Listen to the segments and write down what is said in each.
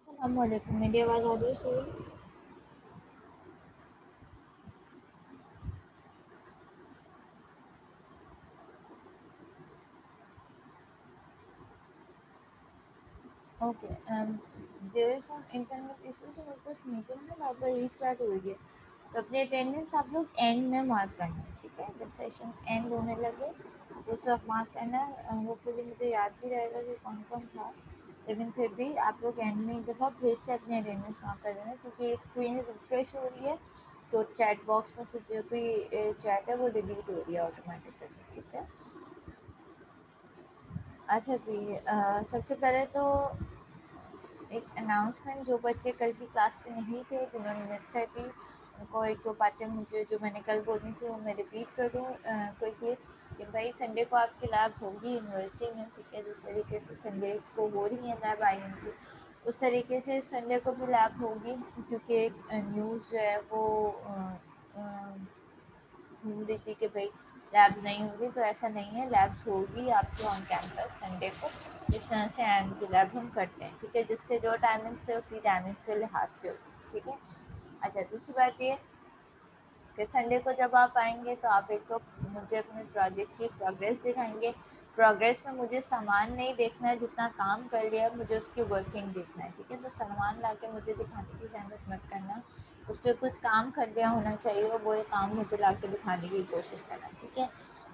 अस्सलामुअलैकुम, मेरी आवाज़ आ रही है students? Okay, there is some internet issue, तो मेरे पास मीटिंग है वहाँ पर रीस्टार्ट हो गई है। तो अपनी अटेंडेंस आप लोग एंड में मार्क करना है, ठीक है? जब सेशन एंड होने लगे तो उस वक्त मार्क करना है। होपफुली मुझे याद भी रहेगा कि कौन कौन था, लेकिन फिर भी आप लोग एंड में एक दफ़ा फिर से अपनी अटेंडेंस मार्क कर देना, क्योंकि स्क्रीन रिफ्रेश हो रही है तो चैट बॉक्स में से जो भी चैट है वो डिलीट हो रही है ऑटोमेटिकली, ठीक है? अच्छा जी, सबसे पहले तो एक अनाउंसमेंट, जो बच्चे कल की क्लास में नहीं थे, जिन्होंने मिस कर दी, उनको एक दो बातें मुझे जो मैंने कल बोलनी थी वो मैं रिपीट कर दूँ क्विकली। कि भाई संडे को आपकी लैब होगी यूनिवर्सिटी में, ठीक है? जिस तरीके से संडे को हो रही है लैब आई की, उस तरीके से संडे को भी लैब होगी, क्योंकि एक न्यूज़ जो है वो घूम रही थी कि भाई लैब नहीं होगी, तो ऐसा नहीं है, लैब्स होगी आपके ऑन कैंपस संडे को, जिस तरह से एम की लैब हम करते हैं, ठीक है? जिसके जो टाइमिंग्स थे उसी टाइमिंग्स के लिहाज से होगी, ठीक है? अच्छा, दूसरी बात ये कि संडे को जब आप आएंगे तो आप एक तो मुझे अपने प्रोजेक्ट की प्रोग्रेस दिखाएंगे। प्रोग्रेस में मुझे सामान नहीं देखना है, जितना काम कर लिया मुझे उसकी वर्किंग देखना है, ठीक है? तो सामान ला के मुझे दिखाने की जहमत मत करना, उस पर कुछ काम कर लिया होना चाहिए और वो काम मुझे ला के दिखाने की कोशिश करना, ठीक है?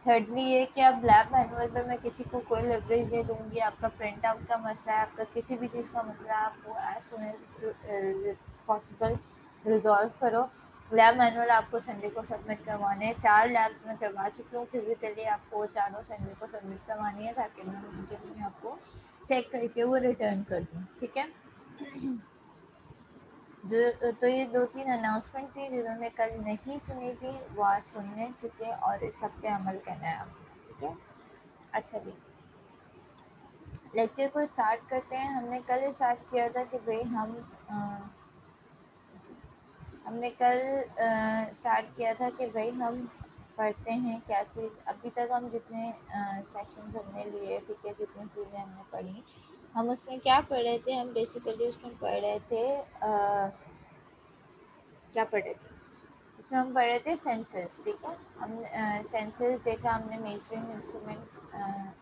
थर्डली ये कि अब लैब मैनुअल में मैं किसी को कोई लेवरेज दे दूँगी, आपका प्रिंट आउट का मसला है, आपका किसी भी चीज़ का मसला है, आप वो as soon as possible resolve करो। लैब मैनुअल आपको संडे को सबमिट करवाने हैं, 4 लैब मैं करवा चुकी हूँ फिजिकली, आपको चारों संडे को सबमिट करवानी है, ताकि मैं उनके भी आपको चेक करके वो रिटर्न कर दूँ, ठीक है? जो तो ये 2-3 अनाउंसमेंट थी, जिन्होंने कल नहीं सुनी थी वो आज सुनने, ठीक है? और इस सब पे अमल करना है आपको, ठीक है? अच्छा जी, लेक्चर को स्टार्ट करते हैं। हमने कल स्टार्ट किया था कि भाई हमने कल स्टार्ट किया था कि भाई हम पढ़ते हैं क्या चीज़। अभी तक हम जितने सेशंस हमने लिए, ठीक है, जितनी चीज़ें हमने पढ़ी, हम उसमें क्या पढ़ रहे थे? हम बेसिकली उसमें पढ़ रहे थे क्या पढ़ रहे थे? उसमें हम पढ़ रहे थे सेंसर्स, ठीक है? हम सेंसर्स देखा हमने, मेजरिंग इंस्ट्रूमेंट्स,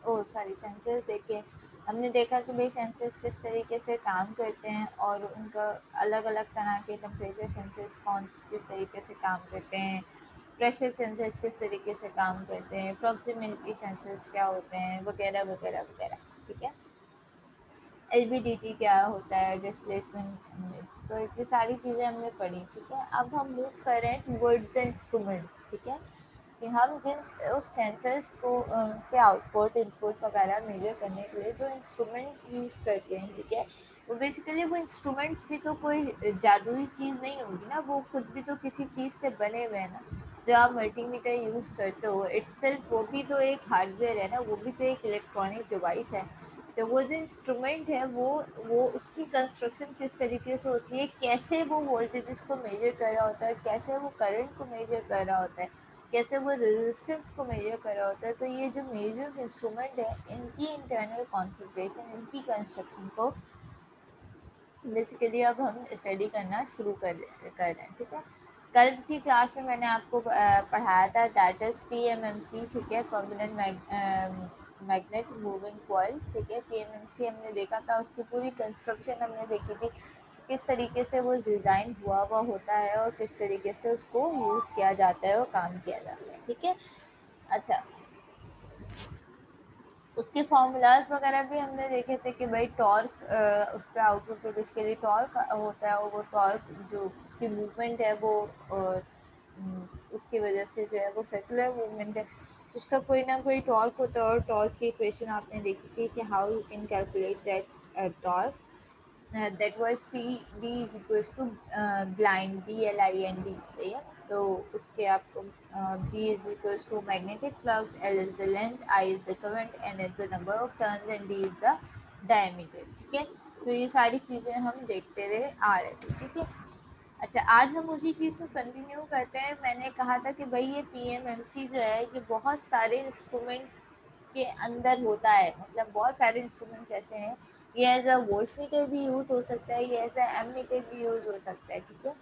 ओ सॉरी, सेंसर्स देखे। हमने देखा कि भाई सेंसर्स किस तरीके से काम करते हैं और उनका अलग अलग तरह के टेम्परेचर सेंसर्स कौन किस तरीके से काम करते हैं, प्रेशर सेंसर्स किस तरीके से काम करते हैं, प्रॉक्सिमिटी सेंसर्स क्या होते हैं, वगैरह वगैरह वगैरह, ठीक है? एलबीडीटी क्या होता है, डिस्प्लेसमेंट, तो इतनी सारी चीज़ें हमने पढ़ी, ठीक है? अब हम मूव कर रहे हैं टुवर्ड्स द इंस्ट्रूमेंट्स, ठीक है? कि हम जिन उस सेंसर्स को के आउटपुट इनपुट वगैरह मेजर करने के लिए जो इंस्ट्रूमेंट यूज़ करते हैं, ठीक है? वो बेसिकली वो इंस्ट्रूमेंट्स भी तो कोई जादुई चीज़ नहीं होगी ना, वो खुद भी तो किसी चीज़ से बने हुए हैं ना। जो आप मल्टीमीटर यूज़ करते हो इटसेल्फ वो भी तो एक हार्डवेयर है ना, वो भी तो एक इलेक्ट्रॉनिक डिवाइस है। तो वो जो इंस्ट्रूमेंट है वो उसकी कंस्ट्रक्शन किस तरीके से होती है, कैसे वो वोल्टेजेस को मेजर कर रहा होता है, कैसे वो करंट को मेजर कर रहा होता है, कैसे वो रेजिस्टेंस को मेजर कर रहा होता है, तो ये जो मेजर इंस्ट्रूमेंट है इनकी इंटरनल कॉन्फ़िगरेशन, इनकी कंस्ट्रक्शन को बेसिकली अब हम स्टडी करना शुरू कर रहे हैं, ठीक है? कल की क्लास में मैंने आपको पढ़ाया था, दैट इज़ पीएमएमसी, ठीक है? परमानेंट मैग्नेट मूविंग कॉइल, ठीक है? पीएमएमसी हमने देखा था, उसकी पूरी कंस्ट्रक्शन हमने देखी थी, किस तरीके से वो डिज़ाइन हुआ हुआ होता है और किस तरीके से उसको यूज़ किया जाता है और काम किया जाता है, ठीक है? अच्छा, उसके फार्मूलाज वगैरह भी हमने देखे थे कि भाई टॉर्क उस पर आउटपुट पे बेसिकली टॉर्क होता है, और वो टॉर्क जो उसकी मूवमेंट है वो उसकी वजह से जो है वो सर्कुलर मूवमेंट है, उसका कोई ना कोई टॉर्क होता है, और टॉर्क की इक्वेशन आपने देखी थी कि how you can calculate that torque, that was T D is equals to blind BLIND, सही है? तो उसके आपको B is equals to magnetic flux, L is the length, I is the current, N is the number of turns and D is the diameter, ठीक है? तो ये सारी चीज़ें हम देखते हुए आ रहे थे, ठीक है? अच्छा, आज हम उसी चीज़ को कंटिन्यू करते हैं। मैंने कहा था कि भाई ये PMMC जो है ये बहुत सारे इंस्ट्रूमेंट के अंदर होता है, मतलब बहुत सारे इंस्ट्रूमेंट्स ऐसे हैं ये एज अ वोल्ट मीटर भी यूज हो सकता है, ये एज अ एम मीटर भी यूज हो सकता है, ठीक है।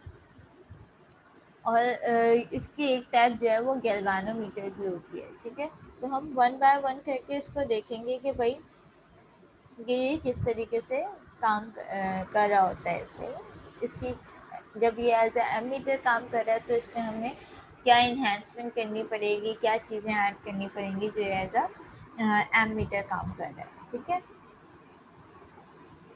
और इसकी एक टाइप जो है वो गैल्वानोमीटर भी होती है, ठीक है। तो हम वन बाय वन करके इसको देखेंगे कि भाई ये किस तरीके से काम कर रहा होता है इसे। इसकी जब ये एज ए एमीटर काम कर रहा है तो इसमें हमें क्या इन्हेंसमेंट करनी पड़ेगी, क्या चीज़ें ऐड करनी पड़ेंगी जो एज अ एमीटर काम कर रहा है, ठीक है।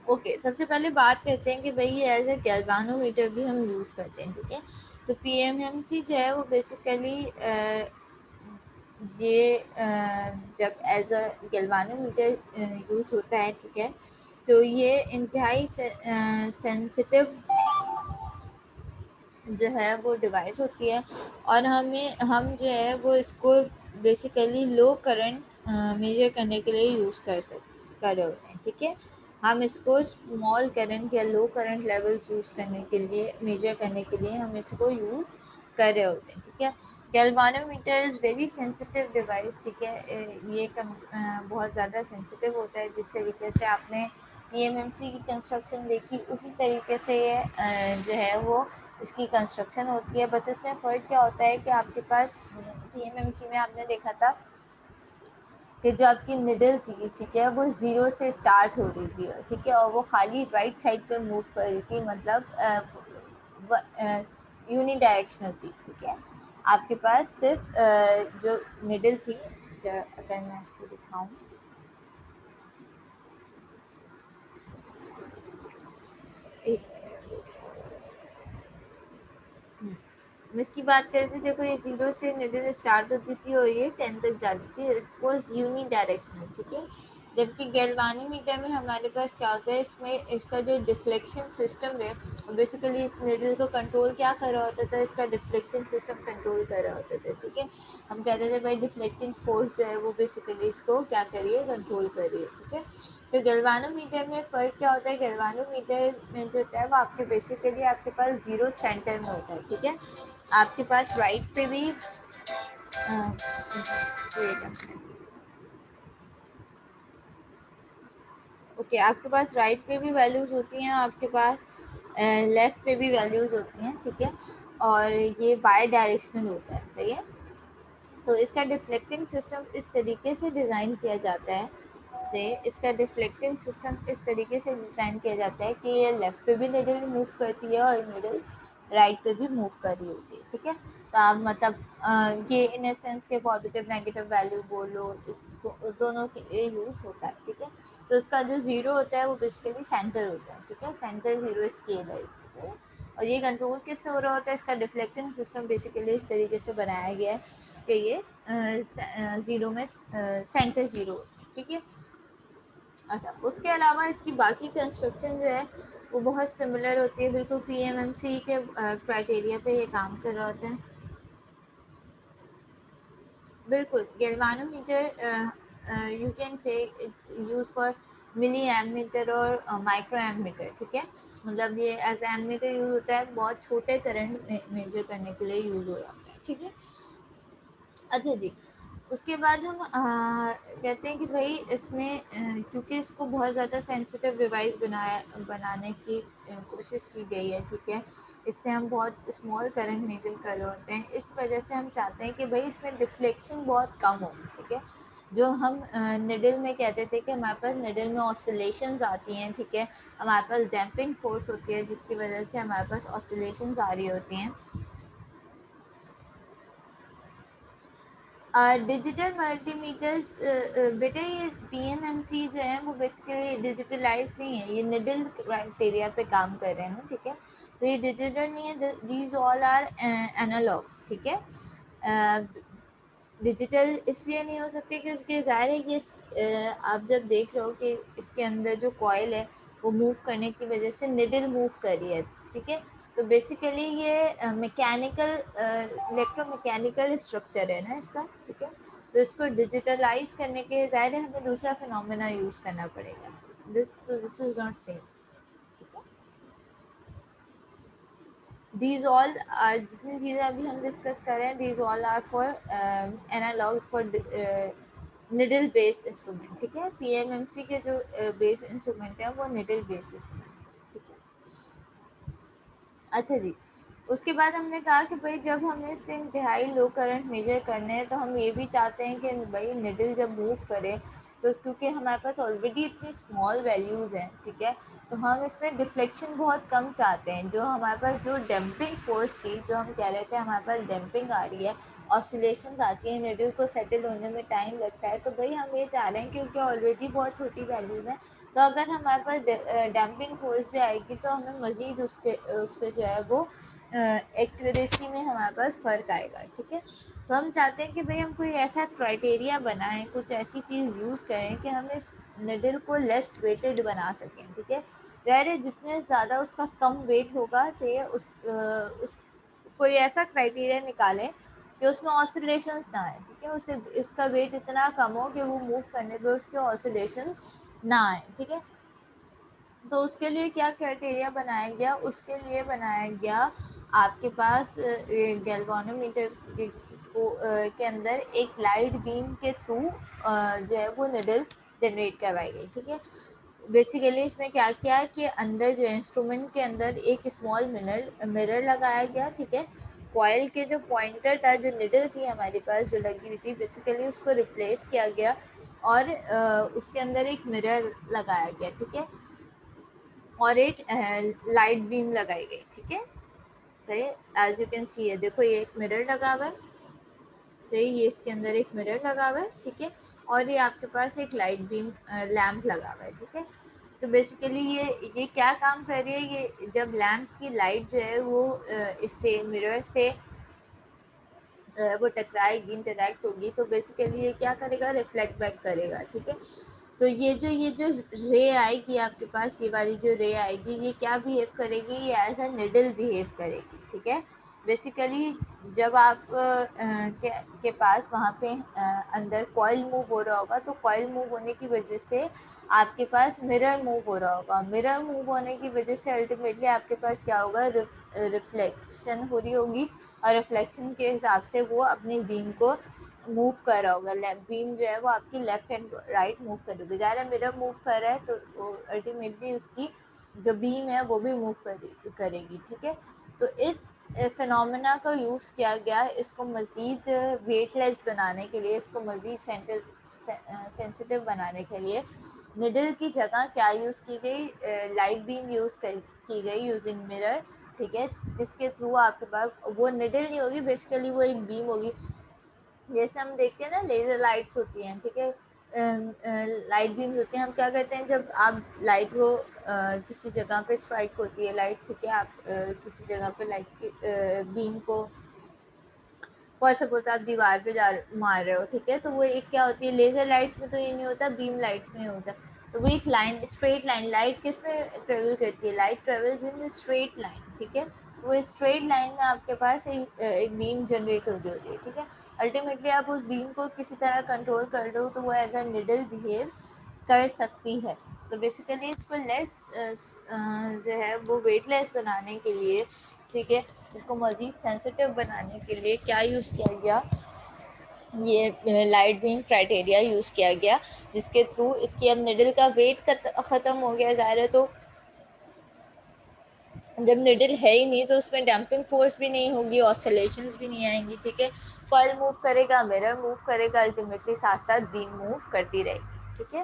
ओके, सबसे पहले बात करते हैं कि भाई ये एज ए गैल्वानोमीटर भी हम यूज़ करते हैं, ठीक है। तो पीएमएमसी जो है वो बेसिकली ये जब एज अ गैल्वानोमीटर यूज होता है, ठीक है, तो ये इंतहाई सेंसिटिव जो है वो डिवाइस होती है। और हम जो है वो इसको बेसिकली लो करंट मेजर करने के लिए यूज़ कर रहे होते हैं, ठीक है। हम इसको स्मॉल करंट या लो करंट लेवल्स यूज़ करने के लिए, मेजर करने के लिए हम इसको यूज़ कर रहे होते हैं, ठीक है। Galvanometer is very sensitive device, ठीक है। ये बहुत ज़्यादा सेंसिटिव होता है। जिस तरीके से आपने पीएमएमसी की कंस्ट्रक्शन देखी उसी तरीके से ये जो है वो इसकी कंस्ट्रक्शन होती है। बस इसमें फ़र्क क्या होता है कि आपके पास पीएमएमसी में आपने देखा था कि जो आपकी निडल थी, ठीक है, वो ज़ीरो से स्टार्ट हो रही थी, ठीक है, और वो खाली राइट साइड पे मूव कर रही थी, मतलब यूनी डायरेक्शनल थी, ठीक है। आपके पास सिर्फ जो निडल थी, जो अगर मैं इसको दिखाऊं, हम इसकी बात करें तो देखो ये जीरो से निडल स्टार्ट होती थी और ये 10 तक जाती थी। इट वाज यूनी डायरेक्शनल, ठीक है। जबकि गैल्वानोमीटर में हमारे पास क्या होता है, इसमें इसका जो डिफ्लेक्शन सिस्टम है, बेसिकली इस निडल को कंट्रोल क्या कर रहा होता था, इसका डिफ्लेक्शन सिस्टम कंट्रोल कर रहा होता था, ठीक है। हम कहते थे भाई डिफ्लेक्टिंग फोर्स जो है वो बेसिकली इसको क्या करिए, कंट्रोल करिए, ठीक है। तो गैल्वानोमीटर में फ़र्क क्या होता है, गैल्वानोमीटर में जो होता है वो आपके बेसिकली आपके पास जीरो सेंटर में होता है, ठीक है। आपके पास राइट पे भी ओके, आपके पास राइट पे भी वैल्यूज होती हैं, आपके पास लेफ्ट पे भी वैल्यूज होती हैं, ठीक है। और ये बाई डायरेक्शनल होता है, सही है। तो इसका डिफ्लेक्टिंग सिस्टम इस तरीके से डिज़ाइन किया जाता है, से इसका डिफ्लेक्टिंग सिस्टम इस तरीके से डिज़ाइन किया जाता है कि ये लेफ़्ट पे भी निडल मूव करती है और निडल राइट पे भी मूव कर रही होती है, ठीक है। तो आप मतलब ये इन सेंस के पॉजिटिव नेगेटिव वैल्यू बोलो, दोनों के लिए यूज़ होता है, ठीक है। तो इसका जो ज़ीरो होता है वो बेसिकली सेंटर होता है, ठीक है, सेंटर ज़ीरो स्केल है, ठीक है? और ये कंट्रोल किससे हो रहा होता है, इसका डिफ्लेक्टिंग सिस्टम बेसिकली इस तरीके से बनाया गया है कि ये ज़ीरो में सेंटर ज़ीरो होता है, ठीक है। अच्छा, उसके अलावा इसकी बाकी कंस्ट्रक्शन जो है वो बहुत सिमिलर होती है, बिल्कुल पीएमएमसी के क्राइटेरिया पे ये काम कर रहा होता है। बिल्कुल, galvanometer you can say its use for milli ammeter और माइक्रो एमीटर, ठीक है। मतलब ये एज एमीटर यूज होता है, बहुत छोटे करंट मेजर करने के लिए यूज हो जाता है, ठीक है। अच्छा जी, उसके बाद हम कहते हैं कि भाई इसमें क्योंकि इसको बहुत ज़्यादा सेंसिटिव डिवाइस बनाने की कोशिश की गई है, ठीक है। इससे हम बहुत स्मॉल करंट मेजर कर रहे होते हैं, इस वजह से हम चाहते हैं कि भाई इसमें डिफ्लेक्शन बहुत कम हो, ठीक है। जो हम निडल में कहते थे कि हमारे पास निडल में ऑसिलेशंस आती हैं, ठीक है, हमारे पास डैम्पिंग फोर्स होती है जिसकी वजह से हमारे पास ऑसिलेशंस आ रही होती हैं। डिजिटल मल्टीमीटर्स बेटा, ये पीएमएमसी जो है वो बेसिकली डिजिटलाइज नहीं है, ये निडल क्राइटेरिया पे काम कर रहे हैं ना, ठीक है। तो ये डिजिटल नहीं है, दीज ऑल आर एनालॉग, ठीक है। डिजिटल इसलिए नहीं हो सकती कि उसके ज़ाहिर है कि आप जब देख रहे हो कि इसके अंदर जो कॉयल है वो मूव करने की वजह से निडल मूव कर रही है, ठीक है। तो बेसिकली ये मैकेनिकल इलेक्ट्रोमैकेनिकल स्ट्रक्चर है ना इसका, ठीक है। तो इसको डिजिटलाइज करने के ज़ाहिर है हमें दूसरा फिनोमेना यूज़ करना पड़ेगा। दिस इज़ नॉट सेम, ठीक है। दीज ऑल जितनी चीज़ें अभी हम डिस्कस कर रहे हैं, these all are for analog for needle based instrument, ठीक है। पीएमएमसी के जो बेस इंस्ट्रूमेंट है वो निडल बेस्ड इंस्ट्रूमेंट है, ठीक है। अच्छा जी, उसके बाद हमने कहा कि भाई जब हमें इससे इंतहाई लो करंट मेजर करने हैं तो हम ये भी चाहते हैं कि भाई निडल जब मूव करे तो क्योंकि हमारे पास ऑलरेडी इतनी स्मॉल वैल्यूज़ हैं, ठीक है, तो हम इसमें डिफ्लेक्शन बहुत कम चाहते हैं। जो हमारे पास जो डैम्पिंग फोर्स थी, जो हम कह रहे थे हमारे पास डैम्पिंग आ रही है, ऑसिलेशंस आती है, निडल को सेटल होने में टाइम लगता है, तो भाई हम ये चाह रहे हैं क्योंकि ऑलरेडी बहुत छोटी वैल्यूज़ हैं, तो अगर हमारे पास डैम्पिंग फोर्स भी आएगी तो हमें मज़ीद उससे जो है वो एक्यूरेसी में हमारे पास फ़र्क आएगा, ठीक है। तो हम चाहते हैं कि भाई हम कोई ऐसा क्राइटेरिया बनाएं, कुछ ऐसी चीज़ यूज़ करें कि हम इस निडल को लेस वेटेड बना सकें, ठीक है। ज़ाहिर है जितने ज़्यादा उसका कम वेट होगा चाहिए उस कोई ऐसा क्राइटेरिया निकालें कि उसमें ऑसिलेशंस ना आए, ठीक है, उसे इसका वेट इतना कम हो कि वो मूव करने पे उसके ऑसिलेशंस ना आए, ठीक है। तो उसके लिए क्या क्राइटेरिया बनाया गया, उसके लिए बनाया गया आपके पास गैल्वानोमीटर के अंदर एक लाइट बीम के थ्रू जो है वो निडल जनरेट करवाई गई, ठीक है। बेसिकली इसमें क्या किया कि अंदर जो इंस्ट्रूमेंट के अंदर एक स्मॉल मिरर लगाया गया, ठीक है। कॉइल के जो पॉइंटर था, जो निडल थी हमारे पास जो लगी हुई थी, बेसिकली उसको रिप्लेस किया गया और उसके अंदर एक मिरर लगाया गया, ठीक है, और एक लाइट बीम लगाई गई, ठीक है। सही, एज यू कैन सी है, देखो ये एक मिरर लगा हुआ है, सही, ये इसके अंदर एक मिरर लगा हुआ है, ठीक है, और ये आपके पास एक लाइट बीम लैम्प लगा हुआ है, ठीक है। तो बेसिकली ये क्या काम कर रही है, ये जब लैम्प की लाइट जो है वो इससे मिरर से वो टकराएगी, इंटरेक्ट होगी, तो बेसिकली ये क्या करेगा, रिफ्लेक्ट बैक करेगा, ठीक है। तो ये जो रे आएगी आपके पास, ये वाली जो रे आएगी, ये क्या बिहेव करेगी, ये एज अ निडल बिहेव करेगी, ठीक है। बेसिकली जब आप के पास वहाँ पे अंदर कॉइल मूव हो रहा होगा, तो कॉइल मूव होने की वजह से आपके पास मिरर मूव हो रहा होगा, मिरर मूव होने की वजह से अल्टीमेटली आपके पास क्या होगा, रिफ्लेक्शन हो रही होगी, और रिफ्लेक्शन के हिसाब से वो अपनी बीम को मूव कर रहा होगा, बीम जो है वो आपकी लेफ्ट एंड राइट मूव करेगी, ज़्यादा मिरर मूव कर रहा है तो अल्टीमेटली उसकी जो बीम है वो भी मूव करेगी, ठीक है। तो इस फिनोमेना का यूज़ किया गया इसको मज़ीद वेटलेस बनाने के लिए, इसको मज़ीद सेंसिटिव बनाने के लिए। निडल की जगह क्या यूज़ की गई, लाइट बीम की गई यूजिंग मिरर, ठीक है, जिसके थ्रू आपके पास वो निडल नहीं होगी, बेसिकली वो एक बीम होगी, जैसे हम देखते हैं ना लेजर लाइट्स होती हैं, ठीक है, लाइट बीम्स होती हैं। हम क्या करते हैं, जब आप लाइट को किसी जगह पे स्ट्राइक होती है लाइट, ठीक है, आप किसी जगह पे लाइट की बीम को, फॉर सपोज आप दीवार पे जा मार रहे हो, ठीक है, तो वो एक क्या होती है, लेजर लाइट्स में तो ये नहीं होता, बीम लाइट्स में होता है। तो वो एक लाइन, स्ट्रेट लाइन, लाइट किस में ट्रेवल करती है, light travels in straight line, ठीक है। वो स्ट्रेट लाइन में आपके पास एक बीम जनरेट हो रही होती है, ठीक है। अल्टीमेटली आप उस बीम को किसी तरह कंट्रोल कर रहे हो तो वो एज अ निडल बिहेव कर सकती है। तो बेसिकली इसको लेस जो है वो वेटलेस बनाने के लिए, ठीक है, इसको मज़ीद सेंसिटिव बनाने के लिए क्या यूज़ किया गया, ये लाइट बीम क्राइटेरिया यूज़ किया गया, जिसके थ्रू इसकी अब निडल का वेट ख़त्म हो गया ज़ाहिर है। तो जब निडल है ही नहीं तो उसमें डैम्पिंग फोर्स भी नहीं होगी, ऑसिलेशंस भी नहीं आएंगी, ठीक है। कॉइल मूव करेगा, मिरर मूव करेगा, अल्टीमेटली साथ साथ बीम मूव करती रहेगी, ठीक है।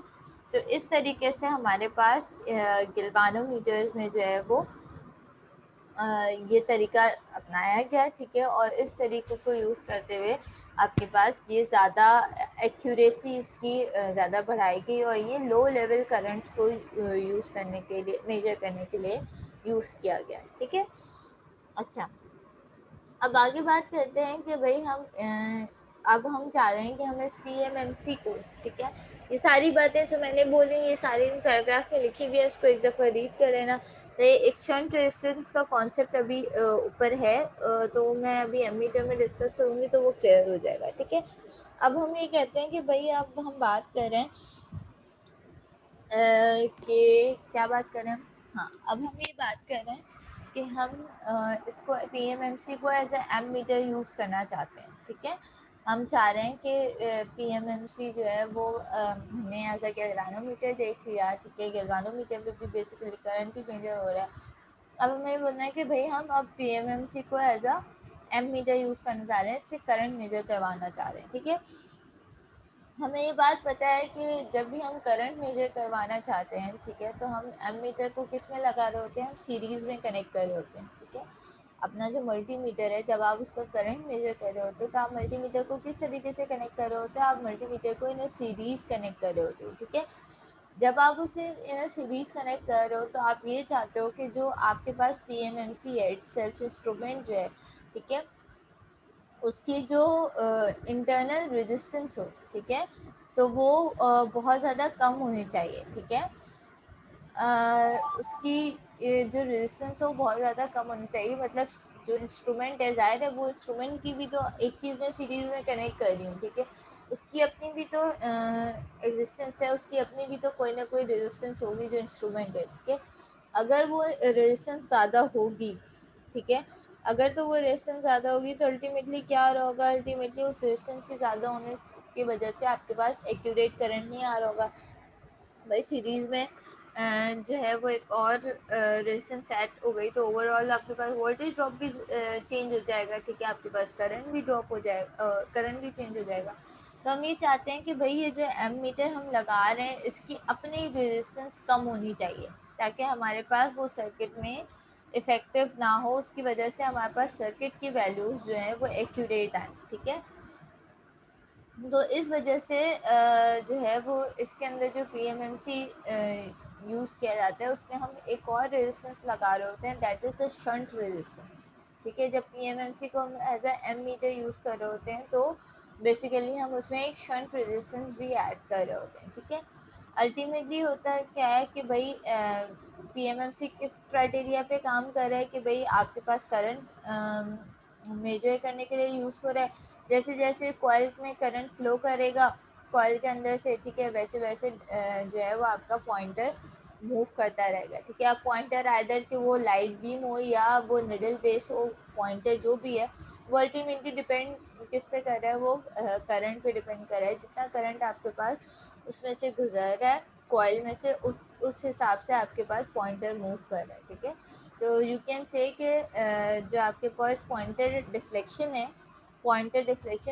तो इस तरीके से हमारे पास गिल्वानोमीटर्स में जो है वो ये तरीका अपनाया गया, ठीक है, और इस तरीके को यूज़ करते हुए आपके पास ये ज़्यादा एक्यूरेसी इसकी ज़्यादा बढ़ाई गई, और ये लो लेवल करंट्स को यूज़ करने के लिए, मेजर करने के लिए यूज़ किया गया, ठीक है। अच्छा, अब आगे बात करते हैं कि भाई अब हम चाह रहे हैं कि हम इस पीएमएमसी को, ठीक है, ये सारी बातें जो मैंने बोली ये सारी इन पैराग्राफ में लिखी हुई है, इसको एक दफ़ा रीड कर लेना। तो ये एक शंट रेजिस्टेंस का कॉन्सेप्ट अभी ऊपर है, तो मैं अभी एमीटर में डिस्कस करूँगी तो वो क्लियर हो जाएगा, ठीक है। अब हम ये कहते हैं कि भाई अब हम बात कर रहे हैं कि क्या बात कर रहे हैं हम, हाँ, अब हम ये बात कर रहे हैं कि हम इसको पीएमएमसी को as ammeter use करना चाहते हैं, ठीक है। हम चाह रहे हैं कि पीएमएमसी जो है वो हमने एज अ गैल्वानोमीटर देख लिया, ठीक है, गैल्वानोमीटर पे भी बेसिकली करंट ही मेजर हो रहा है। अब हमें बोलना है कि भाई हम अब पीएमएमसी को एज अ एमीटर यूज़ करने जा रहे हैं, इससे करंट मेजर करवाना चाह रहे हैं, ठीक है। हमें ये बात पता है कि जब भी हम करंट मेजर करवाना चाहते हैं, ठीक है, तो हम एमीटर को किस में लगा रहे होते हैं, हम सीरीज़ में कनेक्ट कर रहे होते हैं, ठीक है। अपना जो मल्टीमीटर है, जब आप उसका करंट मेजर कर रहे होते हो तो आप मल्टीमीटर को किस तरीके से कनेक्ट कर रहे होते हो, आप मल्टीमीटर को इन अ सीरीज़ कनेक्ट कर रहे होते हो, ठीक है। जब आप उसे इन अ सीरीज़ कनेक्ट कर रहे हो तो आप ये चाहते हो कि जो आपके पास पीएमएमसी है, सेल्फ इंस्ट्रूमेंट जो है, ठीक है, उसकी जो इंटरनल रेजिस्टेंस हो, ठीक है, तो वो बहुत ज़्यादा कम होनी चाहिए, ठीक है। उसकी जो रेजिस्टेंस हो बहुत ज़्यादा कम होनी चाहिए, मतलब जो इंस्ट्रूमेंट है, ज़ाहिर है वो इंस्ट्रूमेंट की भी तो एक चीज़ में सीरीज़ में कनेक्ट कर रही हूँ, ठीक है, उसकी अपनी भी तो एग्जिस्टेंस है, उसकी अपनी भी तो कोई ना कोई रेजिस्टेंस होगी जो इंस्ट्रूमेंट है, ठीक है। अगर वो रेजिस्टेंस ज़्यादा होगी, ठीक है, अगर तो वो रेजिस्टेंस ज़्यादा होगी तो अल्टीमेटली क्या होगा, अल्टीमेटली उस रेजिस्टेंस के ज़्यादा होने की वजह से आपके पास एक्यूरेट करंट नहीं आ रहा होगा। भाई सीरीज़ में जो है वो एक और रेजिस्टेंस सेट हो गई तो ओवरऑल आपके पास वोल्टेज ड्रॉप भी चेंज हो जाएगा, ठीक है, आपके पास करंट भी ड्रॉप हो जाएगा, करंट भी चेंज हो जाएगा। तो हम ये चाहते हैं कि भाई ये जो एमीटर हम लगा रहे हैं इसकी अपनी रेजिस्टेंस कम होनी चाहिए, ताकि हमारे पास वो सर्किट में इफ़ेक्टिव ना हो, उसकी वजह से हमारे पास सर्किट की वैल्यूज़ जो है वो एक्यूरेट आए, ठीक है। तो इस वजह से जो है वो इसके अंदर जो पीएमएमसी यूज़ किया जाता है उसमें हम एक और रेजिस्टेंस लगा रहे होते हैं, that is a shunt resistance, ठीक है। जब पीएमएमसी को हम as ammeter use कर रहे होते हैं तो बेसिकली हम उसमें एक शंट रेजिस्टेंस भी ऐड कर रहे होते हैं, ठीक है। अल्टीमेटली होता है क्या है कि भाई पीएमएमसी किस क्राइटेरिया पे काम कर रहा है कि भाई आपके पास करंट मेजर करने के लिए यूज़ हो रहा है, जैसे जैसे कॉइल में करंट फ्लो करेगा कॉइल के अंदर से, ठीक है, वैसे वैसे जो है वो आपका पॉइंटर मूव करता रहेगा, ठीक है। अब पॉइंटर आइदर कि वो लाइट बीम हो या वो निडल बेस हो, पॉइंटर जो भी है वो अल्टीमेटली डिपेंड किस पे कर रहा है, वो करंट पे डिपेंड कर रहा है। जितना करंट आपके पास उसमें से गुजर रहा है कॉइल में से, उस हिसाब से आपके पास पॉइंटर मूव कर रहा है, ठीक है। तो यू कैन से कि जो आपके पास पॉइंटर डिफ्लेक्शन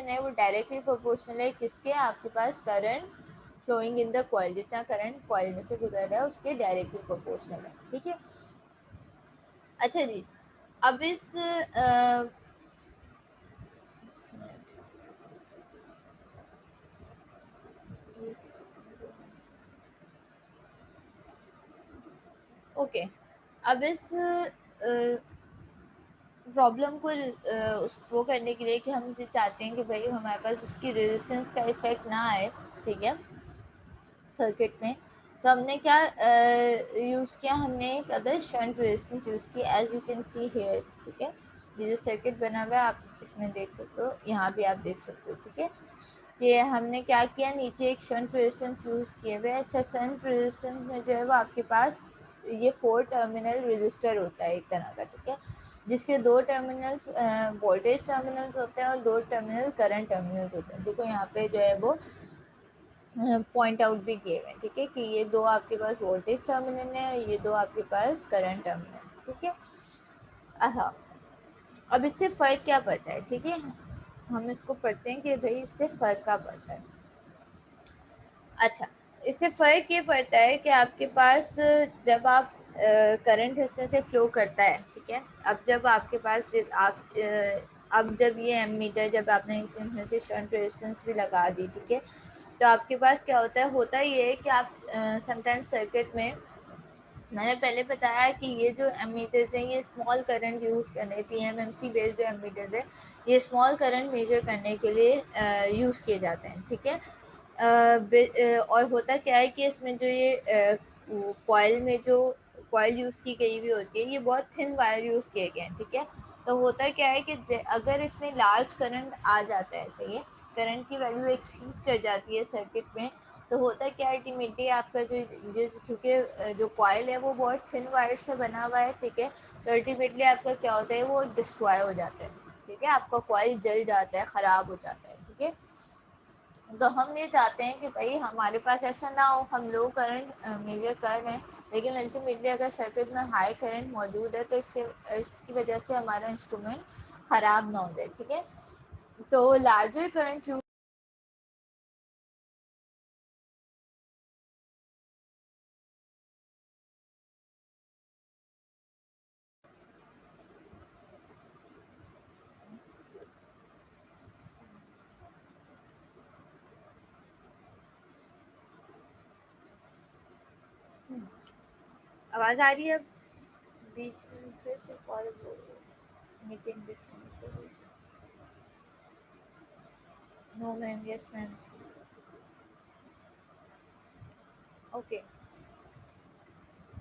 है वो डायरेक्टली प्रोपोर्शनल है किसके, आपके पास current flowing in the coil, जितना करंट कॉइल में से गुजर रहा है उसके डायरेक्टली प्रोपोर्शनल है, ठीक है। अच्छा जी, अब इस ओके, अब इस प्रॉब्लम को वो करने के लिए कि हम ये चाहते हैं कि भाई हमारे पास उसकी रेजिस्टेंस का इफेक्ट ना आए, ठीक है, सर्किट में, तो हमने क्या यूज़ किया, हमने एक अदर शंट रेजिस्टेंस यूज़ की, as you can see here, ठीक है। ये जो सर्किट बना हुआ है आप इसमें देख सकते हो, यहाँ भी आप देख सकते हो, ठीक है। कि हमने क्या किया, नीचे एक शंट रेजिस्टेंस यूज़ किए हुए। अच्छा, शंट रेजिस्टेंस में जो है वो आपके पास ये 4 टर्मिनल रजिस्टर होता है एक तरह का, ठीक है, जिसके 2 टर्मिनल्स वोल्टेज टर्मिनल्स होते हैं और 2 टर्मिनल करंट टर्मिनल्स होते हैं। देखो यहाँ पे जो है वो पॉइंट आउट भी किए हुए हैं, ठीक है, कि ये 2 आपके पास वोल्टेज टर्मिनल है और ये 2 आपके पास करंट टर्मिनल, ठीक है। हाँ, अब इससे फ़र्क क्या पड़ता है, ठीक है, हम इसको पढ़ते हैं कि भाई इससे फ़र्क क्या पड़ता है। अच्छा, इससे फ़र्क ये पड़ता है कि आपके पास जब आप करंट इसमें से फ़्लो करता है, ठीक है, अब जब आपके पास अब जब ये एमीटर जब आपने इसमें से शंट रेजिस्टेंस भी लगा दी, ठीक है, तो आपके पास क्या होता है ये है कि आप समटाइम्स सर्किट में, मैंने पहले बताया कि ये जो एमीटर्स हैं ये स्मॉल करंट यूज़ करने, पीएमएमसी बेस्ड जो एमीटर्स है ये स्मॉल करंट मेजर करने के लिए यूज़ किए जाते हैं, ठीक है। और होता क्या है कि इसमें जो ये कॉइल में जो कॉइल यूज़ की गई हुई होती है ये बहुत थिन वायर यूज़ किए गए हैं, ठीक है। तो होता क्या है कि अगर इसमें लार्ज करंट आ जाता है, ऐसे ये करंट की वैल्यू एक्सीड कर जाती है सर्किट में, तो होता है क्या, अल्टीमेटली आपका जो चूँकि जो कॉइल है वो बहुत थिन वायर से बना हुआ है, ठीक है, तो अल्टीमेटली आपका क्या होता है वो डिस्ट्रॉय हो जाता है, ठीक है, आपका कॉइल जल जाता है, ख़राब हो जाता है, ठीक ओके। तो हम ये चाहते हैं कि भाई हमारे पास ऐसा ना हो हम लो करंट मेजर कर रहे हैं, लेकिन अल्टीमेटली अगर सर्किट में हाई करंट मौजूद है तो इसकी वजह से हमारा इंस्ट्रूमेंट खराब ना हो जाए, ठीक है। तो लार्जर करंट यूज आवाज आ रही है? बीच में फिर से कॉल मीटिंग डिस्कनेक्ट हो गई। No ma'am, yes ma'am. Okay.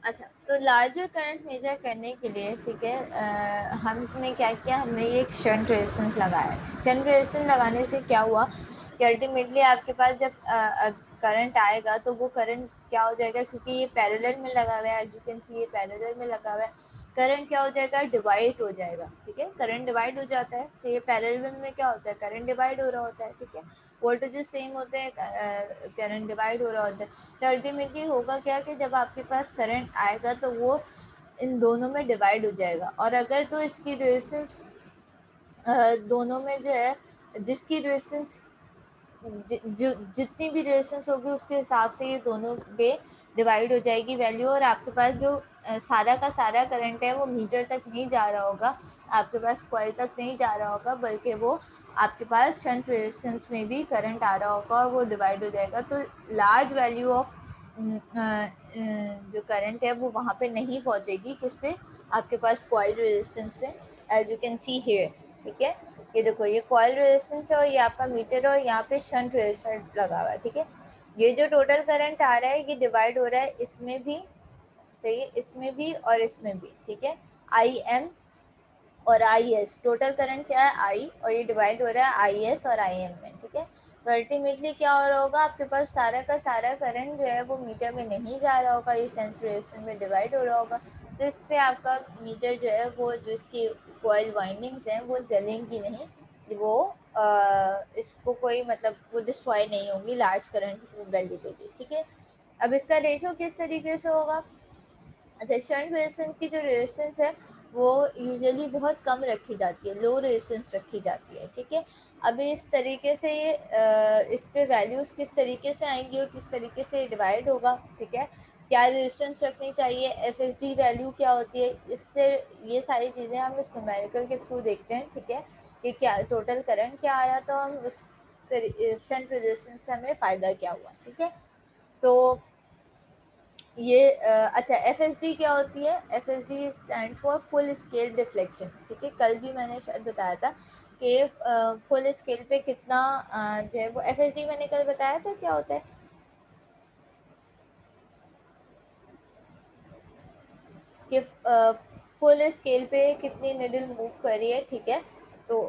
अच्छा, तो लार्जर करंट मेजर करने के लिए, ठीक है, हमने क्या किया, हमने ये एक शंट रेजिस्टेंस लगाया। शंट रेजिस्टेंस लगाने से क्या हुआ कि अल्टीमेटली आपके पास जब करंट आएगा तो वो करंट क्या हो जाएगा, क्योंकि ये पैरेलल में लगा हुआ है, एज यू कैन सी ये पैरेलल में लगा हुआ है, करंट क्या हो जाएगा, डिवाइड हो जाएगा, ठीक है। करंट डिवाइड हो जाता है, तो ये पैरेलल में क्या होता है, करंट डिवाइड हो रहा होता है, ठीक है। वोल्टेजेस सेम होते हैं, करंट डिवाइड हो रहा होता है। तो अल्टीमेटली होगा क्या कि जब आपके पास करंट आएगा तो वो इन दोनों में डिवाइड हो जाएगा, और अगर तो इसकी रेजिस्टेंस दोनों में जो है, जिसकी रेजिस्टेंस जितनी भी रेजिस्टेंस होगी उसके हिसाब से ये दोनों पे डिवाइड हो जाएगी वैल्यू, और आपके पास जो सारा का सारा करंट है वो मीटर तक नहीं जा रहा होगा, आपके पास कॉइल तक नहीं जा रहा होगा, बल्कि वो आपके पास शंट रेजिस्टेंस में भी करंट आ रहा होगा और वो डिवाइड हो जाएगा। तो लार्ज वैल्यू ऑफ जो करंट है वो वहाँ पे नहीं पहुँचेगी, किस पे, आपके पास कॉइल रेजिस्टेंस पे, as you can see here, ठीक है। ये देखो, ये कॉइल रेजिस्टेंस है और ये आपका मीटर है और यहाँ पे शंट रेजिस्टेंस लगा हुआ है, ठीक है। ये जो टोटल करंट आ रहा है ये डिवाइड हो रहा है इसमें भी, सही है, इसमें भी और इसमें भी, ठीक है। आई एम और आई एस, टोटल करंट क्या है, आई, और ये डिवाइड हो रहा है आई एस और आई एम में, ठीक है। तो अल्टीमेटली क्या हो रहा होगा, आपके पास सारा का सारा करंट जो है वो मीटर में नहीं जा रहा होगा, ये सेंस रेजिस्टेंस में डिवाइड हो रहा होगा। तो इससे आपका मीटर जो है वो, जो इसकी कॉइल वाइंडिंग्स हैं वो जलेंगी नहीं, वो इसको कोई मतलब वो डिस्ट्रॉय नहीं होंगी लार्ज करंट वैल्यू पे भी, ठीक है। अब इसका रेशो किस तरीके से होगा। अच्छा, शंट रेजिस्टेंस की जो रेजिस्टेंस है वो यूजुअली बहुत कम रखी जाती है, लो रेजिस्टेंस रखी जाती है, ठीक है। अब इस तरीके से ये इस पे वैल्यूज किस तरीके से आएंगी और किस तरीके से डिवाइड होगा, ठीक है। क्या रेजिस्टेंस रखनी चाहिए, एफ एस डी वैल्यू क्या होती है, इससे ये सारी चीज़ें हम इस न्यूमेरिकल के थ्रू देखते हैं, ठीक है। कि क्या टोटल करंट क्या आ रहा, तो हम उस शंट रेजिस्टेंस से हमें फ़ायदा क्या हुआ, ठीक है। तो ये अच्छा, एफ एस डी क्या होती है, F S D stand for full scale deflection, ठीक है। कल भी मैंने शायद बताया था कि फुल स्केल पे कितना जो है वो एफ एस डी मैंने कल बताया था क्या होता है, कि फुल स्केल पे कितनी निडल मूव कर रही है, ठीक है। तो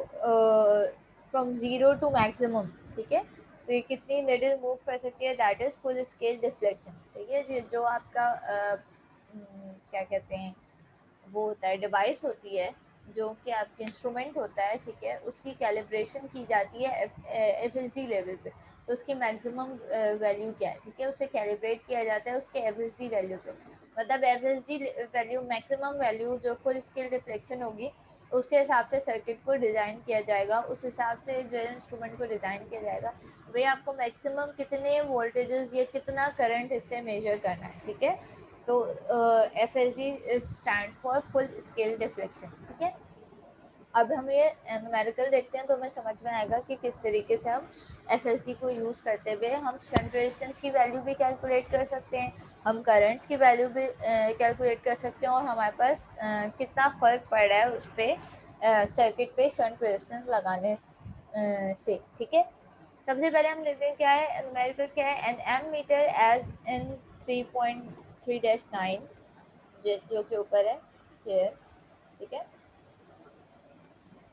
फ्रॉम ज़ीरो टू मैक्सिमम, ठीक है। तो ये कितनी निडल मूव कर सकती है, that is full scale deflection, ठीक है। जो आपका क्या कहते हैं, वो होता है, डिवाइस होती है, जो कि आपके इंस्ट्रूमेंट होता है, ठीक है, उसकी कैलिब्रेशन की जाती है एफ एस डी लेवल पे। तो उसकी मैक्सिमम वैल्यू क्या है, ठीक है, उसे कैलिब्रेट किया जाता है उसके एफ एस डी वैल्यू पे। मतलब F S D value, maximum value जो फुल स्केल रिफ्लेक्शन होगी, उसके हिसाब से सर्किट को डिज़ाइन किया जाएगा, उस हिसाब से जो है इंस्ट्रूमेंट को डिज़ाइन किया जाएगा, भाई आपको मैक्सिमम कितने वोल्टेजेस या कितना करंट इससे मेजर करना है, ठीक है। तो F S D stand for full scale deflection, ठीक है। अब हम ये न्यूमेरिकल देखते हैं तो हमें समझ में आएगा कि किस तरीके से हम एफ एस डी को यूज़ करते हुए हम शंट रेजिस्टेंस की वैल्यू भी कैलकुलेट कर सकते हैं, हम करंट्स की वैल्यू भी कैलकुलेट कर सकते हैं, और हमारे पास कितना फ़र्क पड़ रहा है उस पर सर्किट पे शंट रेजिस्टेंस लगाने से, ठीक है। सबसे पहले हम देखते हैं क्या है, न्यूमेरिकल क्या है, an ammeter as in 3.3-9 जो के ऊपर है ये, ठीक है।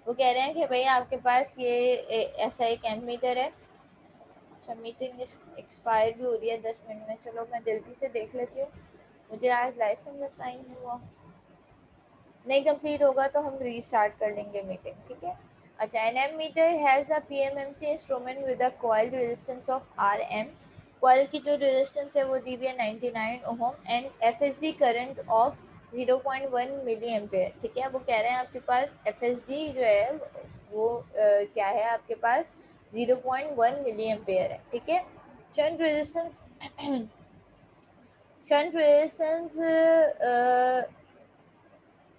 वो कह रहे हैं कि भाई आपके पास ये ऐसा एक एमीटर है। अच्छा, मीटिंग एक्सपायर भी हो रही है 10 मिनट में, चलो मैं जल्दी से देख लेती हूँ, मुझे आज लाइसेंस असाइन हुआ नहीं, कंप्लीट होगा तो हम रीस्टार्ट कर लेंगे मीटिंग, ठीक है। अच्छा, an ammeter has a PMMC instrument with a coil resistance of R M. Coil की जो रेजिस्टेंस है वो दी हुई है 99 ohm and FSD current of 0.1 milli ampere. ठीक है, वो कह रहे हैं आपके पास एफएसडी जो है वो क्या है आपके पास 0.1 मिली एम्पेयर है। ठीक है, shunt resistance shunt resistance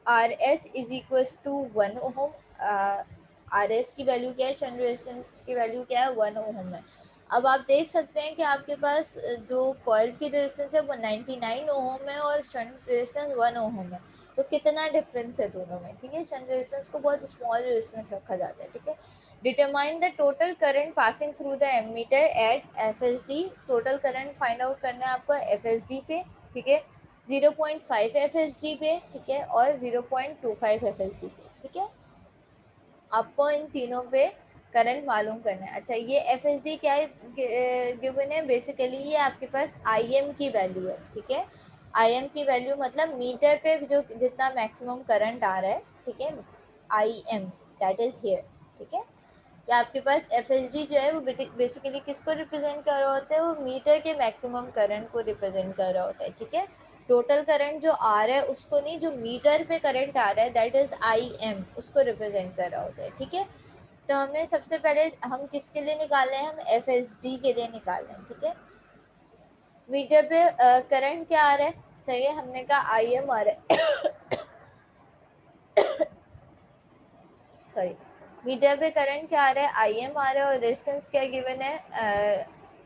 R S is equal to 1 ohm. R S की वैल्यू क्या है, शंट रेजिस्टेंस की वैल्यू क्या है, 1 ओम है। अब आप देख सकते हैं कि आपके पास जो कॉइल की रेजिस्टेंस है वो 99 ओम है और शंट रेजिस्टेंस 1 ओम है। तो कितना डिफरेंस है दोनों में। ठीक है, शंट रेजिस्टेंस को बहुत स्मॉल रेजिस्टेंस रखा जाता है। ठीक है, determine the total current passing through the ammeter at F S D. Total current find out करना है आपको एफ एस डी पे। ठीक है, 0.5 एफ एस डी पे। ठीक है, और 0.25 एफ एस डी पे। ठीक है, आपको इन तीनों पे करंट मालूम करना है। अच्छा, ये एफ एस डी क्या गिवन है, बेसिकली ये आपके पास आई एम की वैल्यू है। ठीक है, आई एम की वैल्यू मतलब मीटर पे जो जितना मैक्सिमम करंट आ रहा है। ठीक है, I M that is here. ठीक है, या आपके पास एफ एस डी जो है वो बेसिकली किसको रिप्रेजेंट कर रहा होता है, वो मीटर के मैक्सिमम करंट को रिप्रेजेंट कर रहा होता है। ठीक है, टोटल करंट जो आ रहा है उसको नहीं, जो मीटर पे करंट आ रहा है दैट इज आई एम, उसको रिप्रेजेंट कर रहा होता है। ठीक है, तो हमने सबसे पहले हम किसके लिए निकाले हैं, हम एफ एस डी के लिए निकाले हैं। ठीक है, मीटर पे करंट क्या आ रहा है, सही है, हमने कहा आई एम आ रहा है सॉरी, मीटर पे करंट क्या आ रहा है, आई एम आ रहा है, और रेजिस्टेंस क्या गिवन है,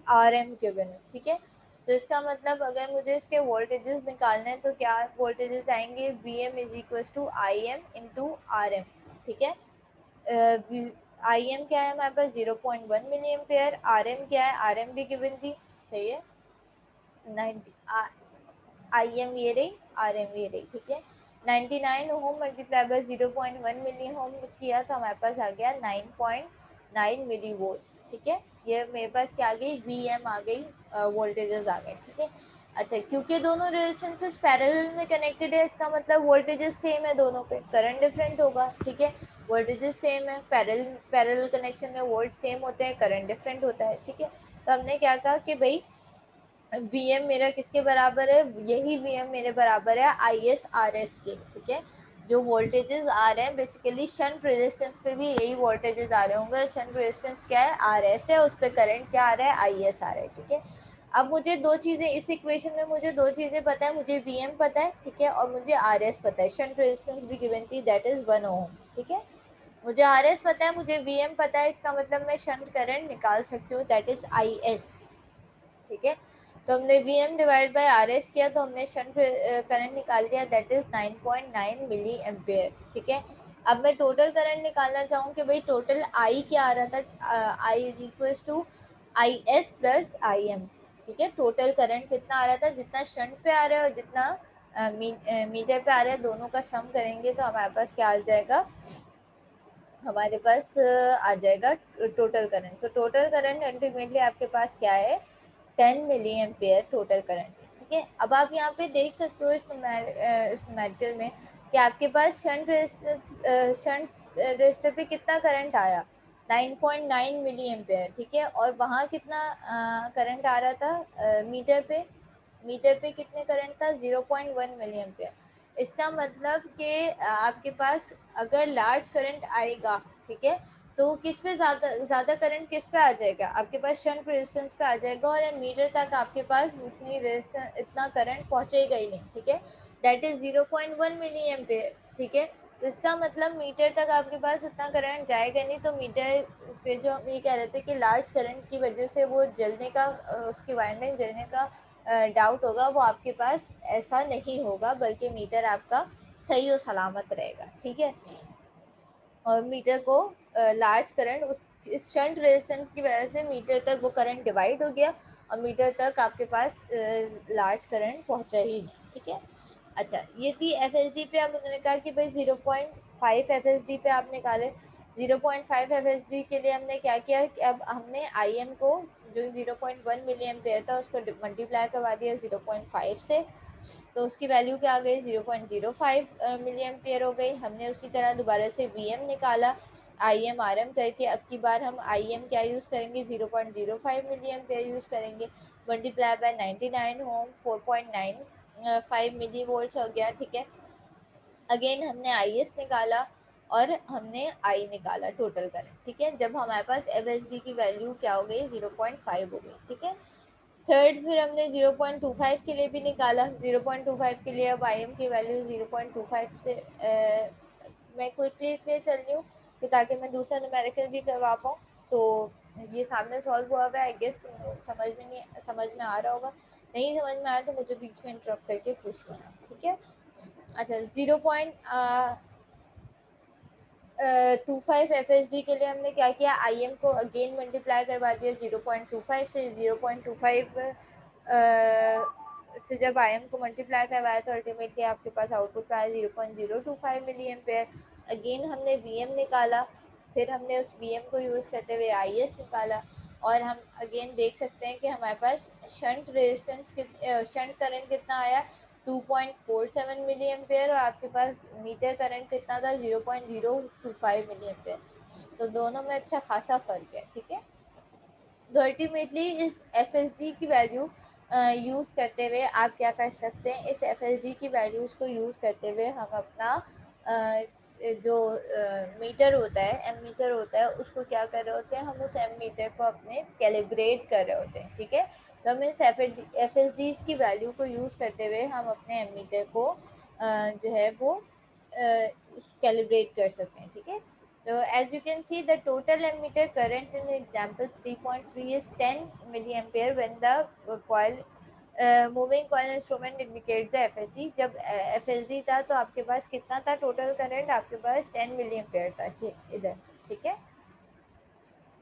आर एम गिवन है। ठीक है, तो इसका मतलब अगर मुझे इसके वोल्टेजेस निकालने हैं तो क्या वोल्टेजेस आएंगे, V M is equal to I M into R M. ठीक है, आई एम क्या है हमारे पास 0.1 मिली एम्पेयर, आर एम क्या है, आर एम भी गिवन थी, सही है 90, आई एम ये रही, आर एम ये रही। ठीक है, 99 ओम मल्टीप्लाई बाय 0.1 मिली ओम किया तो हमारे पास आ गया 9.9 मिली वोल्ट। ठीक है, ये मेरे पास क्या आ गई, वी एम आ गई, वोल्टेजेस आ गए। ठीक है, अच्छा, क्योंकि दोनों रेजिस्टेंसेस पैरेलल में कनेक्टेड है इसका मतलब वोल्टेजेस सेम है दोनों पे, करंट डिफरेंट होगा। ठीक है, वोल्टेजेस सेम है, पैरेलल कनेक्शन में वोल्ट सेम होते हैं, करंट डिफरेंट होता है। ठीक है, तो हमने क्या कहा कि भाई वी एम मेरा किसके बराबर है, यही वी एम मेरे बराबर है आई एस आर एस के। ठीक है, जो वोल्टेजेस आ रहे हैं बेसिकली शंट रेजिस्टेंस पे भी यही वोल्टेजेस आ रहे होंगे। शंट रेजिस्टेंस क्या है, आर एस है, उस पर करंट क्या आ रहा है, आई एस आ रहा है। ठीक है, अब मुझे दो चीज़ें इस इक्वेशन में, मुझे दो चीज़ें पता है, मुझे वी एम पता है। ठीक है, और मुझे आर एस पता है, शंट रेजिस्टेंस भी गिवन थी दैट इज 1 ओम। ठीक है, मुझे आर एस पता है, मुझे वी एम पता है, इसका मतलब मैं शंट करंट निकाल सकती हूँ दैट इज आई एस। ठीक है, तो हमने V M divide by R S किया तो हमने शंट करंट निकाल दिया दैट इज 9.9 मिली एम्पेयर। ठीक है, अब मैं टोटल करंट निकालना चाहूँ कि भाई टोटल आई क्या आ रहा था, I is equal to I S plus I M. ठीक है, टोटल करंट कितना आ रहा था, जितना शंट पे आ रहा है और जितना मीटर पे आ रहा है, दोनों का सम करेंगे तो हमारे पास क्या आ जाएगा, हमारे पास आ जाएगा टोटल करंट। तो टोटल करंट अल्टीमेटली आपके पास क्या है, 10 मिली एम्पेयर टोटल करंट। ठीक है, अब आप यहाँ पे देख सकते हो इस न्यूमेरिकल में कि आपके पास शंट रेजिस्टर पे कितना करंट आया, 9.9 मिली एम्पेयर। ठीक है, और वहाँ कितना करंट आ रहा था मीटर पे, मीटर पे कितने करंट था, 0.1 मिली एम्पेयर। इसका मतलब कि आपके पास अगर लार्ज करंट आएगा, ठीक है, तो किस पे ज़्यादा ज़्यादा करंट किस पे आ जाएगा, आपके पास शंट रेजिस्टेंस पे आ जाएगा, और मीटर तक आपके पास उतनी रेजिस्टेंस इतना करंट पहुंचेगा ही नहीं। ठीक है, दैट इज 0.1 मिली एम्पेयर। ठीक है, तो इसका मतलब मीटर तक आपके पास उतना करंट जाएगा नहीं, तो मीटर के जो हम ये कह रहे थे कि लार्ज करंट की वजह से वो जलने का उसकी वाइंडिंग जलने का डाउट होगा, वो आपके पास ऐसा नहीं होगा, बल्कि मीटर आपका सही और सलामत रहेगा। ठीक है, और मीटर को लार्ज करंट उस इस शंट रेजिस्टेंस की वजह से मीटर तक वो करंट डिवाइड हो गया और मीटर तक आपके पास लार्ज करंट पहुंचा ही नहीं। ठीक है, अच्छा, ये थी एफ एस डी पे। अब उन्होंने कहा कि भाई 0.5 एफ एस डी पे आप निकाले। 0.5 एफ एस डी के लिए हमने क्या किया कि अब हमने आई एम को जो 0.1 मिली एम्पेयर था उसको मल्टीप्लाई करवा दिया 0.5 से, तो उसकी वैल्यू क्या आ गई, 0.05 मिली एम्पेयर हो गई। हमने उसी तरह दोबारा से वी एम निकाला, आई एम आर एम करके अब की बार हम आई एम क्या यूज़ करेंगे, 0.05 मिली एम्पेयर यूज़ करेंगे, multiply by 99 ohm 4.95 milli volts हो गया, ठीक है। अगेन हमने आई एस निकाला और हमने आई निकाला टोटल करंट, ठीक है। जब हमारे पास एफ एस डी की वैल्यू क्या हो गई, 0.5 हो गई, ठीक है। थर्ड फिर हमने 0.25 के लिए भी निकाला, 0.25 के लिए अब आई एम की वैल्यू 0.25 से मैं क्विकली इसलिए चल रही हूँ कि ताकि मैं दूसरा न्यूमेरिकल भी करवा पाऊँ। तो ये सामने सॉल्व हुआ हुआ है, आई गेस समझ में आ रहा होगा। नहीं समझ में आया तो मुझे बीच में इंटरप्ट करके पूछ लेना, ठीक है। अच्छा, 0.25 एफ एस डी के लिए हमने क्या किया, आई एम को अगेन मल्टीप्लाई करवा दिया 0.25 से। 0.25 से जब आई एम को मल्टीप्लाई करवाया तो अल्टीमेटली आपके पास आउटपुट आया 0.025 मिली एम्पेयर। अगेन हमने वी एम निकाला, फिर हमने उस वी एम को यूज़ करते हुए आई एस निकाला, और हम अगेन देख सकते हैं कि हमारे पास शंट करंट कितना आया, 2.47 मिली एम्पेयर, और आपके पास मीटर करंट कितना था, 0.025 मिली एम्पेयर। तो दोनों में अच्छा खासा फर्क है, ठीक है। तो अल्टीमेटली इस एफ एस डी की वैल्यू यूज़ करते हुए आप क्या कर सकते हैं, इस एफ एस डी की वैल्यूज़ को यूज़ करते हुए हम अपना जो मीटर होता है, एम मीटर होता है, उसको क्या कर रहे होते हैं, हम उस एम मीटर को अपने कैलिब्रेट कर रहे होते हैं, ठीक है। तो हम इस एफ एस डी की वैल्यू को यूज़ करते हुए हम अपने एम मीटर को जो है वो कैलिब्रेट कर सकते हैं, ठीक है। So as you can see, the total ammeter current in example 3.3 is 10 milliampere when the moving coil instrument indicates the FSD. जब FSD था तो आपके पास कितना था टोटल करंट, आपके पास 10 milliampere था इधर, ठीक है।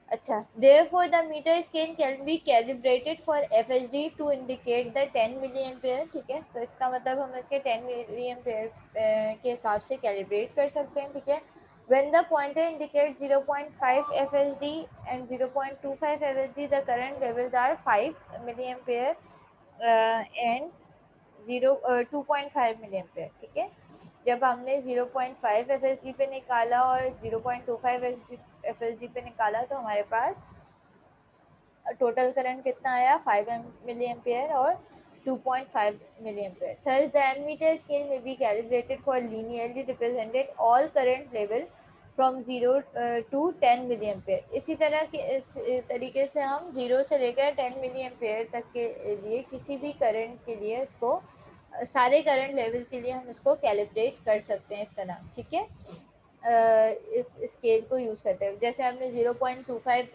अच्छा, therefore the meter scale can be calibrated for FSD to indicate the 10 milliampere, ठीक है। तो इसका मतलब हम इसके 10 milliampere के हिसाब से कैलिब्रेट कर सकते हैं, ठीक है। When the pointer indicates 0.5 FSD and 0.25 FSD, the current levels are 5 milliampere and 2.5 milliampere, ठीक है। जब हमने 0.5 एफ एस डी पे निकाला और 0.25 एफ एस डी पे निकाला तो हमारे पास टोटल करंट कितना आया, 5 मिली एम्पेयर और 2.5 milli ampere. Thus the ammeter scale में be calibrated for linearly represented all current level from 0 to 10 milli ampere. इसी तरह के इस तरीके से हम 0 से लेकर 10 मिली एम्पेयर तक के लिए किसी भी करंट के लिए इसको सारे करंट लेवल के लिए हम इसको कैलिब्रेट कर सकते हैं इस तरह, ठीक है। इस स्केल को यूज़ करते हैं, जैसे हमने 0.25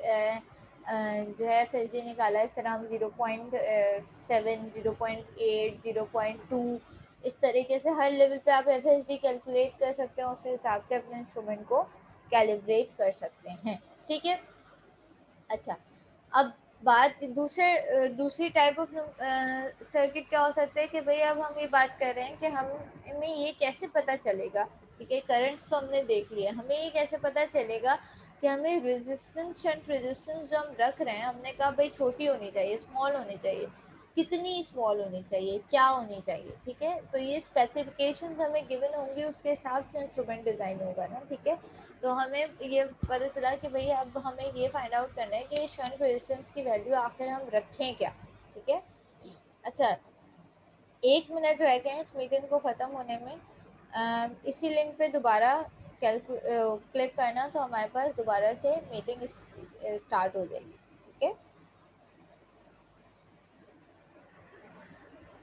जो है एफ एस डी निकाला, इस तरह हम 0.7 0.8 0.2 इस तरीके से हर लेवल पे आप एफ एस डी कैलकुलेट कर सकते हैं, उस हिसाब से अपने इंस्ट्रूमेंट को कैलिब्रेट कर सकते हैं, ठीक है। अच्छा, अब बात दूसरी टाइप ऑफ सर्किट क्या हो सकता है कि भाई अब हम ये बात कर रहे हैं कि हमें ये कैसे पता चलेगा, ठीक है। करंट्स तो हमने देख लिया, हमें ये कैसे पता चलेगा कि हमें रेजिस्टेंस, शंट रेजिस्टेंस जो हम रख रहे हैं, हमने कहा भाई छोटी होनी चाहिए, स्मॉल होनी चाहिए, कितनी स्मॉल होनी चाहिए, क्या होनी चाहिए, ठीक है। तो ये स्पेसिफिकेशंस हमें गिवन होंगी, उसके हिसाब से इंस्ट्रूमेंट डिज़ाइन होगा ना, ठीक है। तो हमें ये पता चला कि भाई अब हमें ये फाइंड आउट करना है कि शंट रेजिस्टेंस की वैल्यू आखिर हम रखें क्या, ठीक है। अच्छा, 1 मिनट रह गए इस मीटिंग को ख़त्म होने में। इसी लिंक पे दोबारा क्लिक करना तो हमारे पास दोबारा से मीटिंग स्टार्ट हो जाएगी, ठीक है।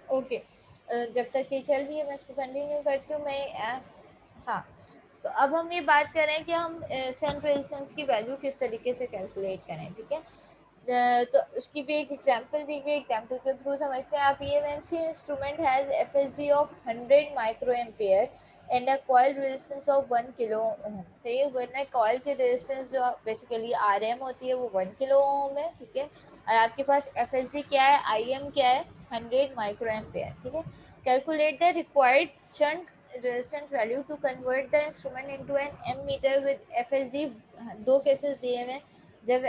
ओके, जब तक ये चल रही है मैं इसको कंटिन्यू करती हूँ। हाँ, तो अब हम ये बात कर रहे हैं कि हम शंट रेजिस्टेंस की वैल्यू किस तरीके से कैलकुलेट करें, ठीक है। तो उसकी भी एक एग्जांपल दी हुई है, एग्जांपल के थ्रू समझते हैं। आप eMMC instrument has FSD of 100 micro ampere and a coil resistance of 1 kilo ohm. सही है, वरना कॉइल की रेजिस्टेंस जो बेसिकली आरएम होती है वो 1 किलो ओम है, ठीक है। और आपके पास एफएसडी क्या है, आईएम क्या है, 100 माइक्रो एम्पियर, ठीक है। Calculate the required shunt resistance value to convert the instrument into an ammeter with FSD। दो केसेस दिए हुए हैं, जब